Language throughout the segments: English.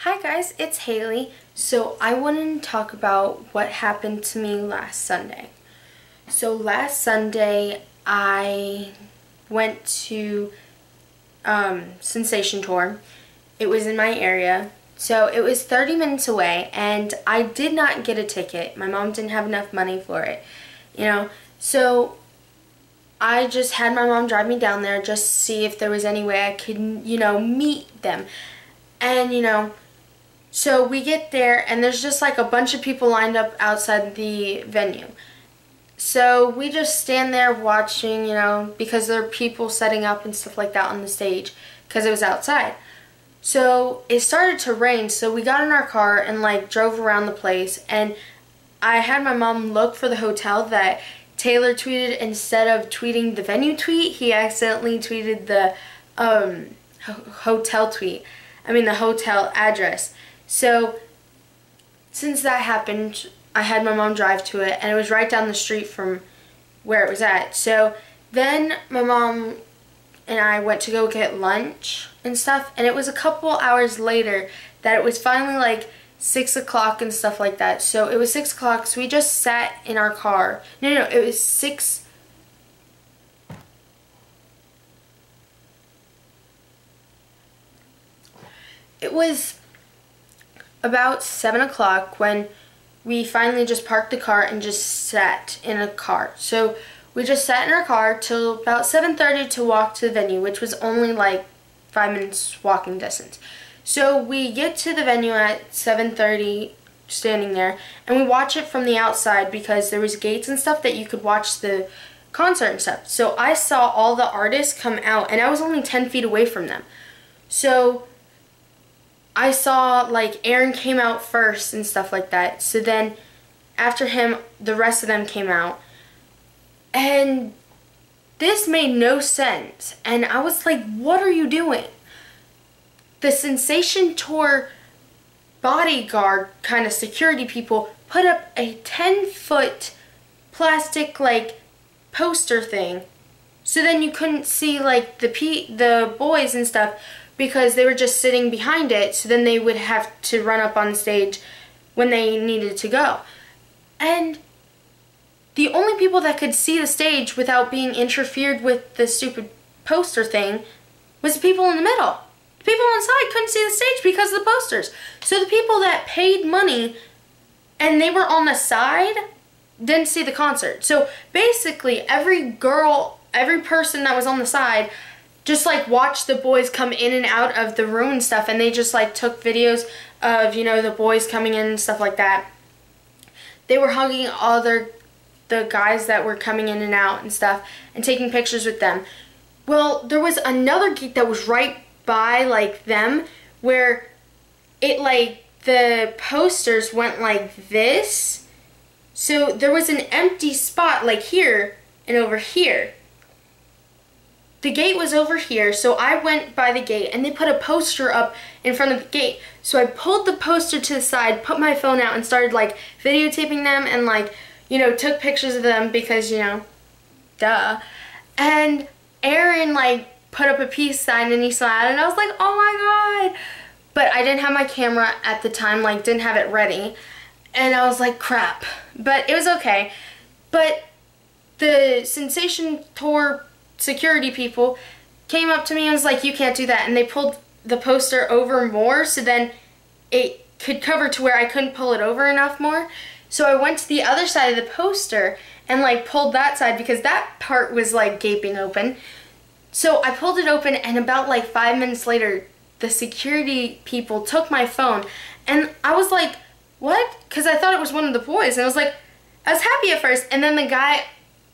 Hi guys, it's Haley. So I wanted to talk about what happened to me last Sunday. So last Sunday I went to Sensation Tour. It was in my area. So it was 30 minutes away and I did not get a ticket. My mom didn't have enough money for it, So I just had my mom drive me down there just to see if there was any way I could, meet them. And, so we get there and there's just like a bunch of people lined up outside the venue. So we just stand there watching, because there are people setting up and stuff like that on the stage because it was outside. So it started to rain, so we got in our car and like drove around the place, and I had my mom look for the hotel that Taylor tweeted. Instead of tweeting the venue tweet, he accidentally tweeted the the hotel address. So since that happened, I had my mom drive to it, and it was right down the street from where it was at. So then my mom and I went to go get lunch and stuff, and it was a couple hours later that it was finally like 6 o'clock and stuff like that. So it was 6 o'clock, so we just sat in our car. No, it was 6. It was about 7 o'clock when we finally just parked the car and just sat in a car. So we just sat in our car till about 7:30 to walk to the venue, which was only like 5 minutes walking distance. So we get to the venue at 7:30, standing there, and we watch it from the outside because there was gates and stuff that you could watch the concert and stuff. So I saw all the artists come out, and I was only 10 feet away from them. So I saw like Aaron came out first and stuff like that. So then after him, the rest of them came out. And this made no sense. And I was like, what are you doing? The Sensation Tour bodyguard kind of security people put up a 10-foot plastic like poster thing. So then you couldn't see like the boys and stuff, because they were just sitting behind it, so then they would have to run up on stage when they needed to go. And the only people that could see the stage without being interfered with the stupid poster thing was the people in the middle. The people on the side couldn't see the stage because of the posters. So the people that paid money and they were on the side didn't see the concert. So basically every person that was on the side just like watched the boys come in and out of the room and stuff, and they just like took videos of, the boys coming in and stuff like that. They were hugging the guys that were coming in and out and stuff and taking pictures with them. Well, there was another gate that was right by like them where it like the posters went like this. So there was an empty spot like here and over here. The gate was over here, so I went by the gate, and they put a poster up in front of the gate. So I pulled the poster to the side, put my phone out, and started like videotaping them and like, took pictures of them because, duh. And Aaron like put up a peace sign and he smiled, and I was like, oh my God. But I didn't have my camera at the time, like didn't have it ready. And I was like, crap. But it was okay. But the Sensation Tour security people came up to me and was like, you can't do that, and they pulled the poster over more so then it could cover to where I couldn't pull it over enough more. So I went to the other side of the poster and like pulled that side because that part was like gaping open. So I pulled it open, and about like 5 minutes later the security people took my phone, and I was like, what? Because I thought it was one of the boys, and I was happy at first, and then the guy,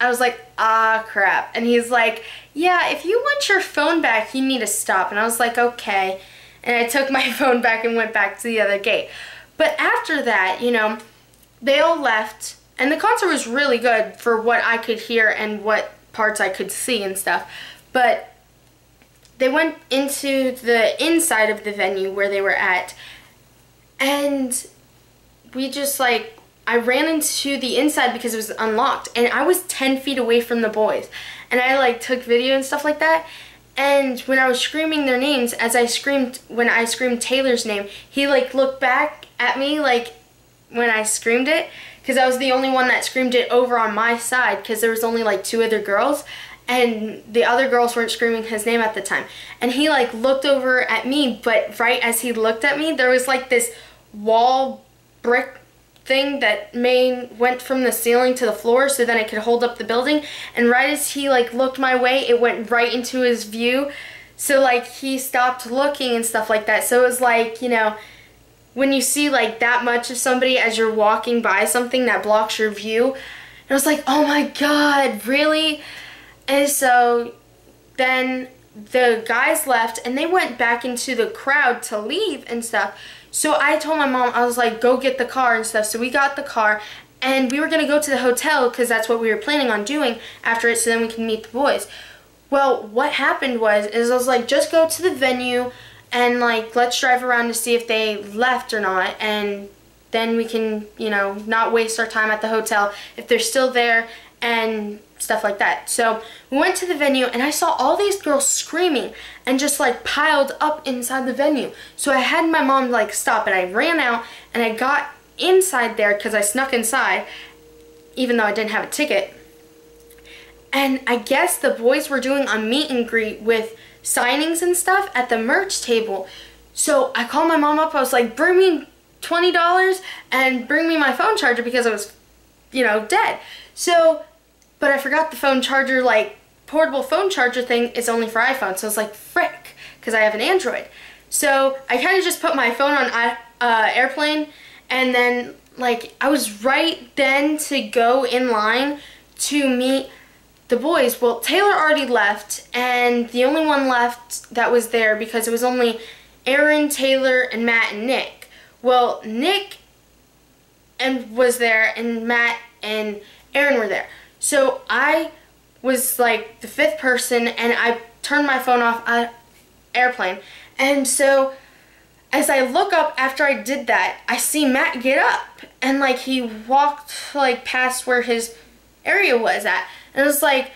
I was like, ah, crap. And he's like, yeah, if you want your phone back, you need to stop. And I was like, okay. And I took my phone back and went back to the other gate. But after that, they all left. And the concert was really good for what I could hear and what parts I could see and stuff. But they went into the inside of the venue where they were at. And we just like, I ran into the inside because it was unlocked, and I was 10 feet away from the boys, and I like took video and stuff like that, And when I was screaming their names, when I screamed Taylor's name, he like looked back at me like when I screamed it, because I was the only one that screamed it over on my side, because there was only like 2 other girls, and the other girls weren't screaming his name at the time. And he like looked over at me, but right as he looked at me, there was like this wall brick thing that went from the ceiling to the floor so then it could hold up the building, and right as he like looked my way, it went right into his view, so like he stopped looking and stuff like that. So it was like, you know, when you see like that much of somebody as you're walking by something that blocks your view, it was like, oh my god, really? And so then the guys left and they went back into the crowd to leave and stuff. So I told my mom, I was like, go get the car and stuff. So we got the car and we were going to go to the hotel because that's what we were planning on doing after it, so then we can meet the boys. Well, what happened was I was like, just go to the venue and like let's drive around to see if they left or not, and then we can, you know, not waste our time at the hotel if they're still there and stuff like that. So we went to the venue and I saw all these girls screaming and just like piled up inside the venue. So I had my mom like stop, and I ran out and I got inside there because I snuck inside even though I didn't have a ticket. And I guess the boys were doing a meet and greet with signings and stuff at the merch table. So I called my mom up. I was like, bring me $20 and bring me my phone charger because I was, you know, dead. So, but I forgot the phone charger, like portable phone charger thing is only for iPhone. So I was like, frick, because I have an Android. So I kind of just put my phone on airplane, and then like I was right then to go in line to meet the boys. Well, Taylor already left, and the only one left that was there, because it was only Aaron, Taylor, and Matt and Nick. Well, Nick was there, and Matt and Aaron were there. So I was like the 5th person, and I turned my phone off airplane. And so as I look up after I did that, I see Matt get up, and like he walked like past where his area was at. And it was like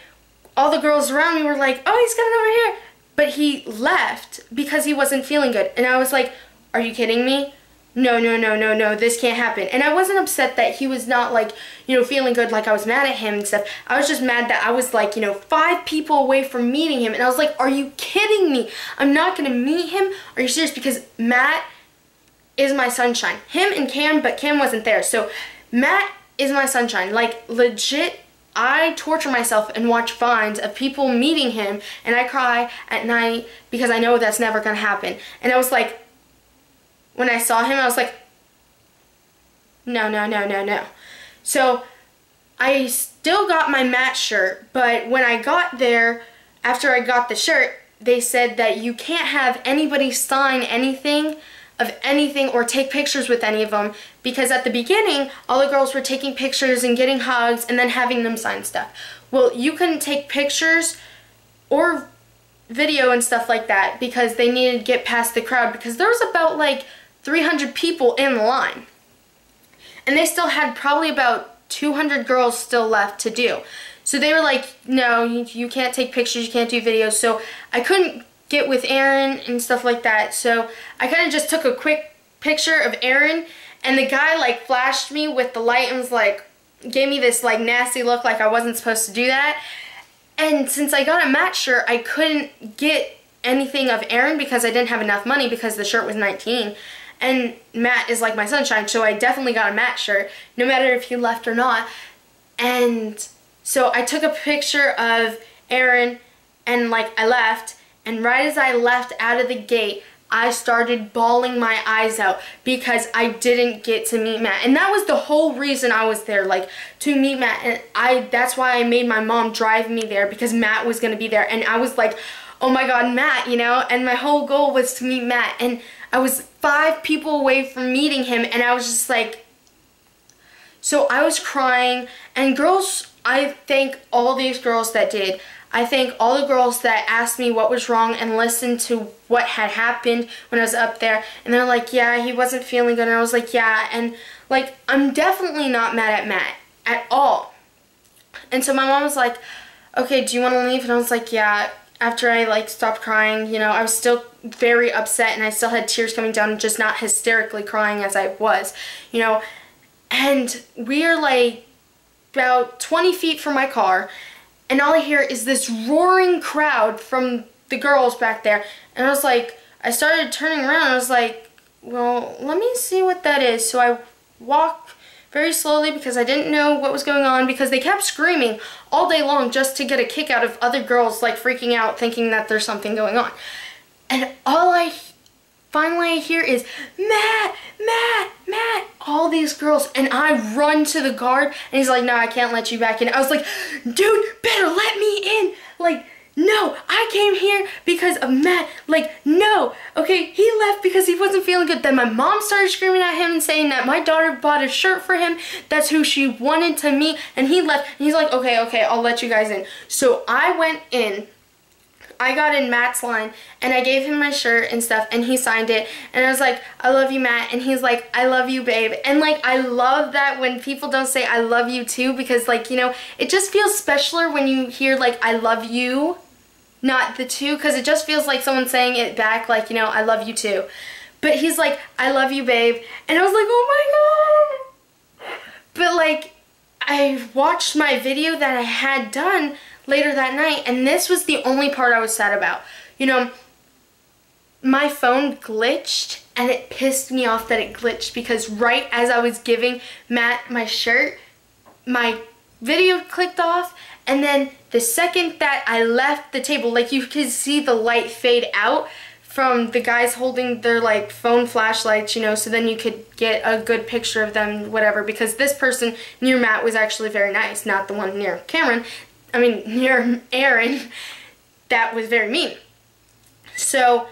all the girls around me were like, oh, he's coming over here. But he left because he wasn't feeling good. And I was like, are you kidding me? No, no, no, no, no, this can't happen. And I wasn't upset that he was not like, you know, feeling good, like I was mad at him and stuff. I was just mad that I was like, you know, 5 people away from meeting him. And I was like, are you kidding me? I'm not going to meet him? Are you serious? Because Matt is my sunshine. Him and Cam, but Cam wasn't there. So Matt is my sunshine. Like, legit, I torture myself and watch vines of people meeting him, and I cry at night because I know that's never going to happen. And I was like, when I saw him, I was like, no, no, no, no, no. So I still got my Matt shirt, but when I got there, after I got the shirt, they said that you can't have anybody sign anything or take pictures with any of them, because at the beginning, all the girls were taking pictures and getting hugs and then having them sign stuff. Well, you couldn't take pictures or video and stuff like that because they needed to get past the crowd, because there was about like 300 people in the line. And they still had probably about 200 girls still left to do. So they were like, no, you can't take pictures, you can't do videos. So I couldn't get with Aaron and stuff like that. So I kind of just took a quick picture of Aaron, and the guy like flashed me with the light and was like, gave me this like nasty look like I wasn't supposed to do that. And since I got a Matt shirt, I couldn't get anything of Aaron because I didn't have enough money because the shirt was $19. And Matt is like my sunshine, so I definitely got a Matt shirt, no matter if he left or not. And so I took a picture of Aaron, and like I left, and right as I left out of the gate, I started bawling my eyes out because I didn't get to meet Matt. And that was the whole reason I was there, like to meet Matt. And that's why I made my mom drive me there, because Matt was going to be there. And I was like, oh my God, Matt, you know? And my whole goal was to meet Matt. And I was 5 people away from meeting him, and I was just like, so I was crying. And girls, I thank all these girls that did. I thank all the girls that asked me what was wrong and listened to what had happened when I was up there. And they're like, yeah, he wasn't feeling good. And I was like, yeah. And like, I'm definitely not mad at Matt at all. And so my mom was like, okay, do you want to leave? And I was like, yeah. after I like stopped crying, you know, I was still very upset and I still had tears coming down, just not hysterically crying as I was, you know. And we are like about 20 feet from my car, and all I hear is this roaring crowd from the girls back there. And I was like, I started turning around and I was like, well, let me see what that is. So I walked very slowly because I didn't know what was going on, because they kept screaming all day long just to get a kick out of other girls like freaking out thinking that there's something going on. And all I finally hear is, Matt, Matt, Matt, all these girls. And I run to the guard and he's like, no, I can't let you back in. I was like, dude, better let me in. Like, no, I came here because of Matt. Like, no. Okay, he left because he wasn't feeling good. Then my mom started screaming at him and saying that my daughter bought a shirt for him. That's who she wanted to meet. And he left. And he's like, okay, okay, I'll let you guys in. So I went in. I got in Matt's line and I gave him my shirt and stuff and he signed it. And I was like, I love you, Matt. And he's like, I love you, babe. And like, I love that when people don't say I love you too, because like, you know, it just feels specialer when you hear like I love you, not the two, because it just feels like someone saying it back, like, you know, I love you too. But he's like, I love you, babe. And I was like, oh my God. But like, I watched my video that I had done later that night, and this was the only part I was sad about. You know, my phone glitched, and it pissed me off that it glitched, because right as I was giving Matt my shirt, my video clicked off, and then the second that I left the table, like you could see the light fade out from the guys holding their like phone flashlights, you know, so then you could get a good picture of them, whatever, because this person near Matt was actually very nice, not the one near near Aaron, that was very mean. So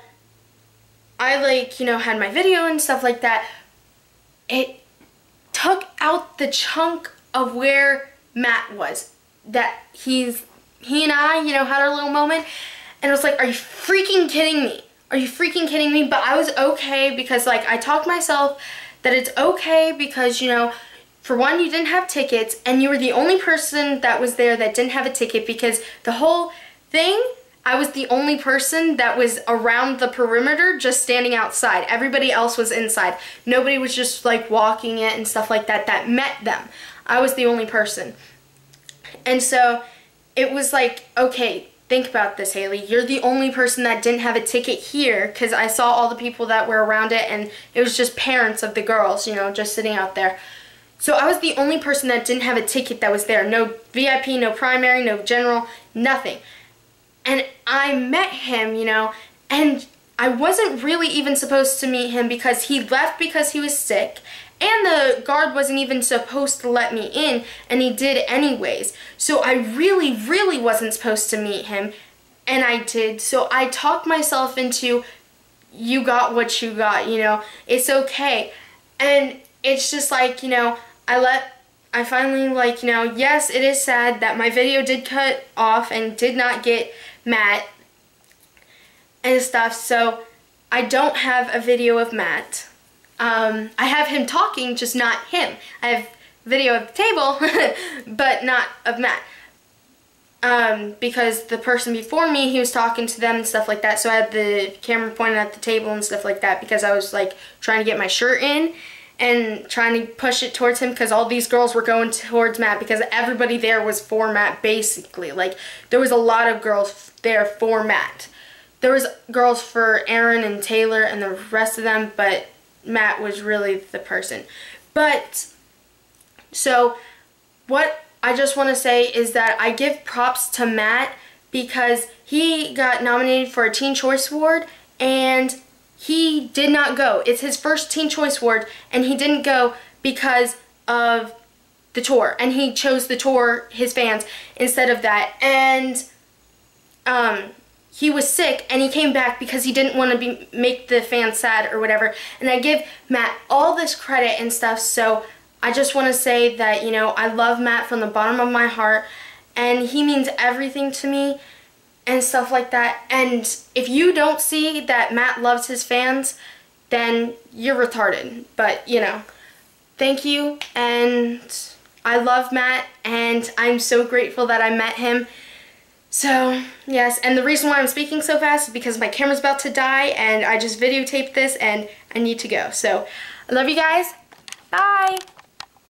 I like, you know, had my video and stuff like that. It took out the chunk of where Matt was. That he and I, you know, had our little moment, and I was like, are you freaking kidding me? Are you freaking kidding me? But I was okay because like I talked myself that it's okay because, you know, for one, you didn't have tickets, and you were the only person that was there that didn't have a ticket, because the whole thing, I was the only person that was around the perimeter just standing outside. Everybody else was inside. Nobody was just like walking it and stuff like that that met them. I was the only person. And so it was like, okay, think about this, Haley. You're the only person that didn't have a ticket here, because I saw all the people that were around it, and it was just parents of the girls, you know, just sitting out there. So I was the only person that didn't have a ticket that was there. No VIP, no primary, no general, nothing. And I met him, you know, and I wasn't really even supposed to meet him because he left because he was sick. And the guard wasn't even supposed to let me in, and he did anyways. So I really, really wasn't supposed to meet him, and I did. So I talked myself into, you got what you got, you know, it's okay. And it's just like, you know, I finally, like, you know, yes, it is sad that my video did cut off and did not get Matt and stuff, so I don't have a video of Matt. I have him talking, just not him. I have video of the table, but not of Matt. Because the person before me, he was talking to them and stuff like that, so I had the camera pointed at the table and stuff like that, because I was like trying to get my shirt in and trying to push it towards him, because all these girls were going towards Matt, because everybody there was for Matt, basically. Like, there was a lot of girls there for Matt. There was girls for Aaron and Taylor and the rest of them, but Matt was really the person. But, so, what I just want to say is that I give props to Matt, because he got nominated for a Teen Choice Award, and he did not go. It's his first Teen Choice Award, and he didn't go because of the tour. And he chose the tour, his fans, instead of that. And he was sick, and he came back because he didn't want to make the fans sad or whatever. And I give Matt all this credit and stuff, so I just want to say that, you know, I love Matt from the bottom of my heart, and he means everything to me and stuff like that. And if you don't see that Matt loves his fans, then you're retarded. But, you know, thank you, and I love Matt, and I'm so grateful that I met him. So, yes, and the reason why I'm speaking so fast is because my camera's about to die and I just videotaped this and I need to go. So, I love you guys. Bye!